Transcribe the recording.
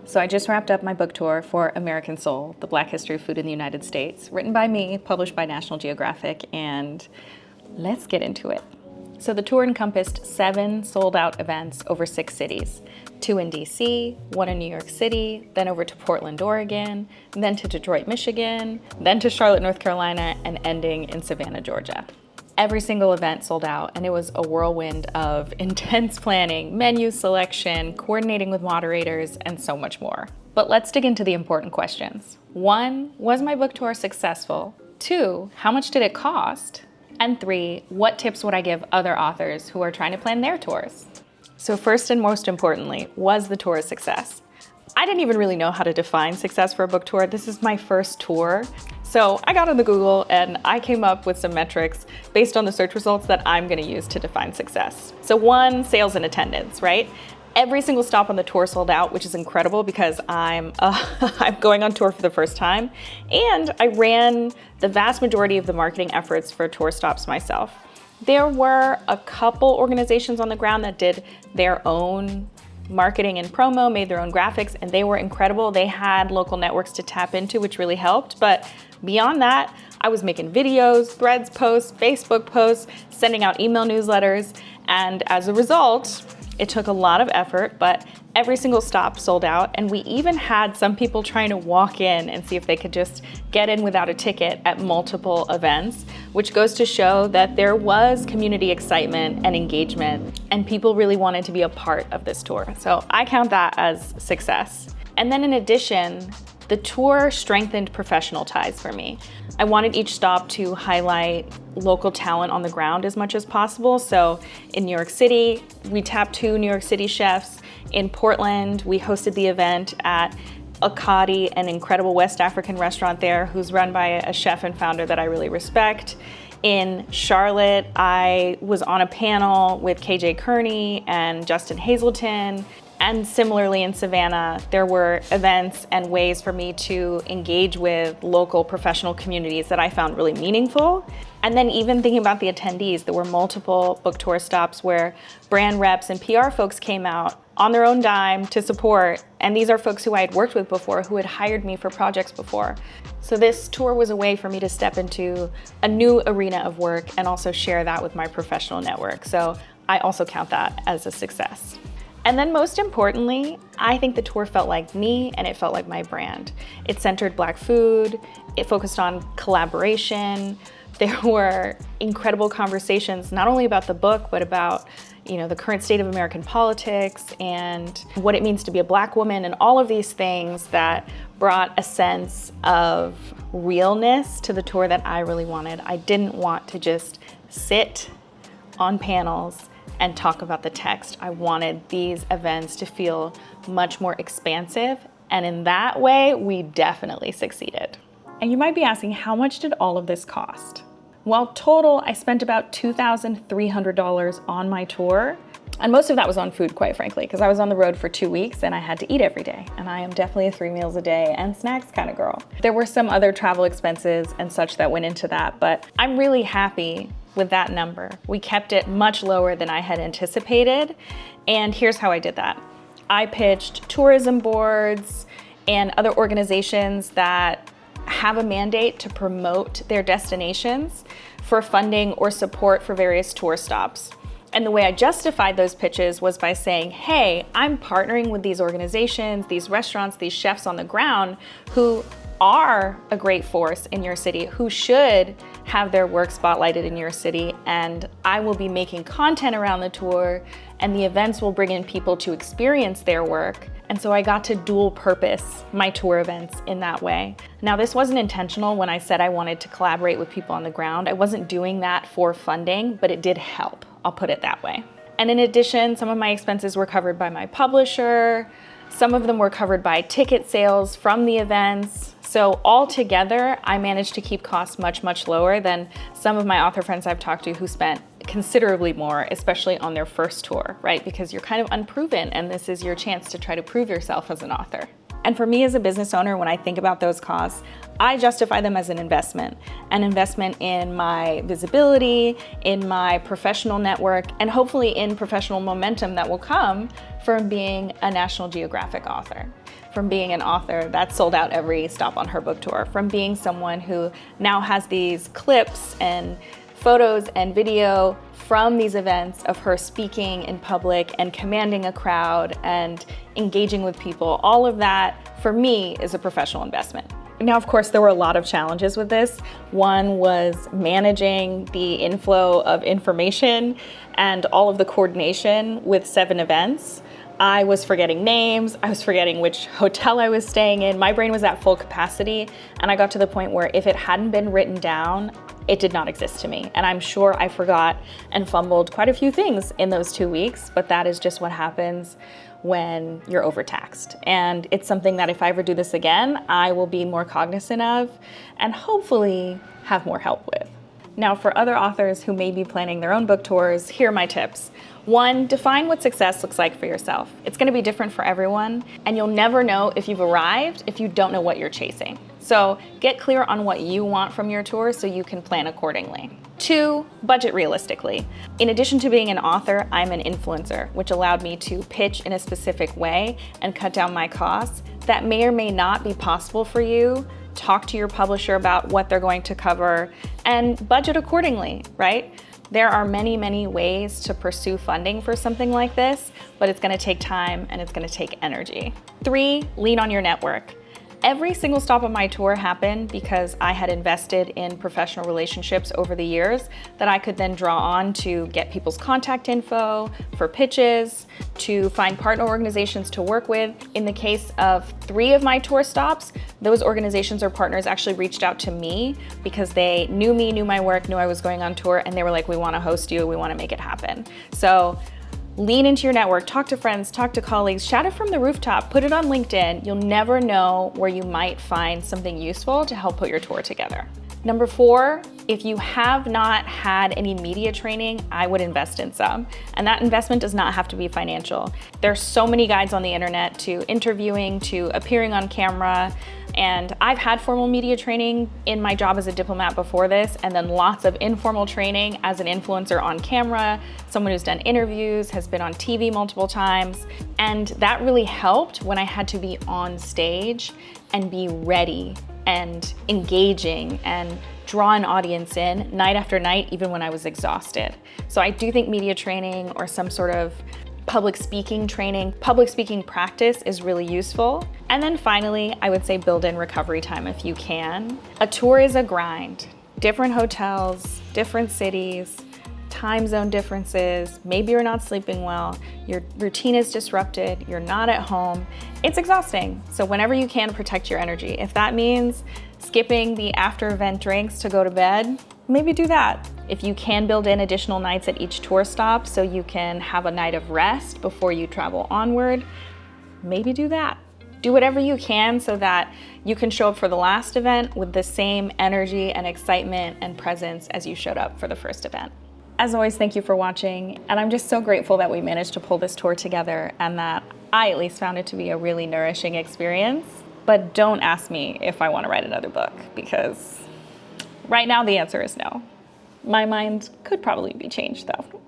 So I just wrapped up my book tour for American Soul, The Black History of Food in the United States, written by me, published by National Geographic, and let's get into it. So the tour encompassed 7 sold-out events over 6 cities, 2 in DC, 1 in New York City, then over to Portland, Oregon, then to Detroit, Michigan, then to Charlotte, North Carolina, and ending in Savannah, Georgia. Every single event sold out, and it was a whirlwind of intense planning, menu selection, coordinating with moderators, and so much more. But let's dig into the important questions. 1, was my book tour successful? 2, how much did it cost? And 3, what tips would I give other authors who are trying to plan their tours? So first and most importantly, was the tour a success? I didn't even really know how to define success for a book tour. This is my first tour. So I got on the Google and I came up with some metrics based on the search results that I'm gonna use to define success. So 1, sales and attendance, right? Every single stop on the tour sold out, which is incredible because I'm going on tour for the first time. And I ran the vast majority of the marketing efforts for tour stops myself. There were a couple organizations on the ground that did their own marketing and promo, made their own graphics, and they were incredible. They had local networks to tap into, which really helped. But beyond that, I was making videos, Threads posts, Facebook posts, sending out email newsletters. And as a result, it took a lot of effort, but every single stop sold out. And we even had some people trying to walk in and see if they could just get in without a ticket at multiple events, which goes to show that there was community excitement and engagement, and people really wanted to be a part of this tour. So I count that as success. And then in addition, the tour strengthened professional ties for me. I wanted each stop to highlight local talent on the ground as much as possible. So in New York City, we tapped 2 New York City chefs. In Portland, we hosted the event at Akadi, an incredible West African restaurant there who's run by a chef and founder that I really respect. In Charlotte, I was on a panel with KJ Kearney and Justin Hazelton. And similarly in Savannah, there were events and ways for me to engage with local professional communities that I found really meaningful. And then even thinking about the attendees, there were multiple book tour stops where brand reps and PR folks came out on their own dime to support. And these are folks who I had worked with before, who had hired me for projects before. So this tour was a way for me to step into a new arena of work and also share that with my professional network. So I also count that as a success. And then most importantly, I think the tour felt like me and it felt like my brand. It centered Black food, it focused on collaboration. There were incredible conversations, not only about the book, but about the current state of American politics and what it means to be a Black woman and all of these things that brought a sense of realness to the tour that I really wanted. I didn't want to just sit on panels and talk about the text. I wanted these events to feel much more expansive, and in that way, we definitely succeeded. And you might be asking, how much did all of this cost? Well, total, I spent about $2,300 on my tour, and most of that was on food, quite frankly, because I was on the road for 2 weeks and I had to eat every day, and I am definitely a 3 meals a day and snacks kind of girl. There were some other travel expenses and such that went into that, but I'm really happy with that number. We kept it much lower than I had anticipated, and here's how I did that. I pitched tourism boards and other organizations that have a mandate to promote their destinations for funding or support for various tour stops. And the way I justified those pitches was by saying, hey, I'm partnering with these organizations, these restaurants, these chefs on the ground who are a great force in your city, who should have their work spotlighted in your city, and I will be making content around the tour, and the events will bring in people to experience their work. And so I got to dual purpose my tour events in that way. Now, this wasn't intentional when I said I wanted to collaborate with people on the ground. I wasn't doing that for funding, but it did help, I'll put it that way. And in addition, some of my expenses were covered by my publisher. Some of them were covered by ticket sales from the events. So altogether, I managed to keep costs much, much lower than some of my author friends I've talked to who spent considerably more, especially on their first tour, right? Because you're kind of unproven and this is your chance to try to prove yourself as an author. And for me as a business owner, when I think about those costs, I justify them as an investment in my visibility, in my professional network, and hopefully in professional momentum that will come from being a National Geographic author, from being an author that sold out every stop on her book tour, from being someone who now has these clips and photos and video from these events of her speaking in public and commanding a crowd and engaging with people. All of that, for me, is a professional investment. Now, of course, there were a lot of challenges with this. One was managing the inflow of information and all of the coordination with 7 events. I was forgetting names, I was forgetting which hotel I was staying in. My brain was at full capacity, and I got to the point where if it hadn't been written down, it did not exist to me. And I'm sure I forgot and fumbled quite a few things in those 2 weeks, but that is just what happens when you're overtaxed. And it's something that if I ever do this again, I will be more cognizant of and hopefully have more help with. Now, for other authors who may be planning their own book tours, here are my tips. 1, define what success looks like for yourself. It's gonna be different for everyone, and you'll never know if you've arrived if you don't know what you're chasing. So get clear on what you want from your tour so you can plan accordingly. 2, budget realistically. In addition to being an author, I'm an influencer, which allowed me to pitch in a specific way and cut down my costs. That may or may not be possible for you. Talk to your publisher about what they're going to cover and budget accordingly, right? There are many, many ways to pursue funding for something like this, but it's gonna take time and it's gonna take energy. 3, lean on your network. Every single stop on my tour happened because I had invested in professional relationships over the years that I could then draw on to get people's contact info, for pitches, to find partner organizations to work with. In the case of 3 of my tour stops, those organizations or partners actually reached out to me because they knew me, knew my work, knew I was going on tour, and they were like, we wanna host you, we wanna make it happen. So lean into your network, talk to friends, talk to colleagues, shout it from the rooftop, put it on LinkedIn. You'll never know where you might find something useful to help put your tour together. Number 4, if you have not had any media training, I would invest in some. And that investment does not have to be financial. There's so many guides on the internet to interviewing, to appearing on camera. And I've had formal media training in my job as a diplomat before this, and then lots of informal training as an influencer on camera, someone who's done interviews, has been on TV multiple times. And that really helped when I had to be on stage and be ready and engaging and draw an audience in night after night, even when I was exhausted. So I do think media training or some sort of public speaking training, public speaking practice is really useful. And then finally, I would say build in recovery time if you can. A tour is a grind. Different hotels, different cities, time zone differences, maybe you're not sleeping well, your routine is disrupted, you're not at home. It's exhausting. So whenever you can, protect your energy. If that means skipping the after event drinks to go to bed, maybe do that. If you can build in additional nights at each tour stop so you can have a night of rest before you travel onward, maybe do that. Do whatever you can so that you can show up for the last event with the same energy and excitement and presence as you showed up for the first event. As always, thank you for watching, and I'm just so grateful that we managed to pull this tour together and that I at least found it to be a really nourishing experience. But don't ask me if I want to write another book, because right now the answer is no. My mind could probably be changed though.